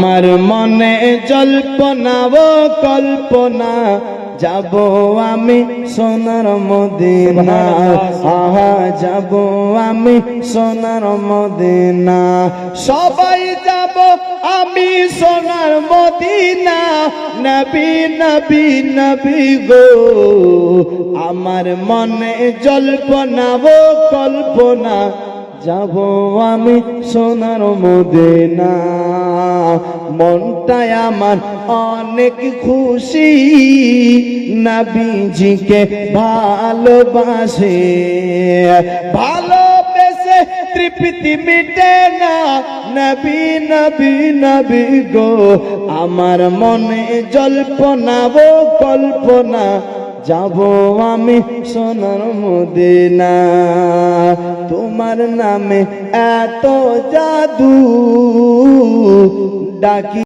আমার মনে জল্পনা ও কল্পনা যাব আমি সোনার মদিনা আহা যাব আমি সোনার মদিনা সবাই যাব আমি সোনার মদিনা নবী নবী নবী গো আমার মনে জল্পনা ও কল্পনা যাব আমি সোনার মদিনা মনটাই আমার অনেক খুশি নবীজিকে ভালোবাসে ভালোবেসে তৃপ্তি মিটে না নবী নবী নবী গো আমার মনে জল্পনা ও কল্পনা যাব আমি সোনার মদিনা তোমার নামে এত জাদু ডাকি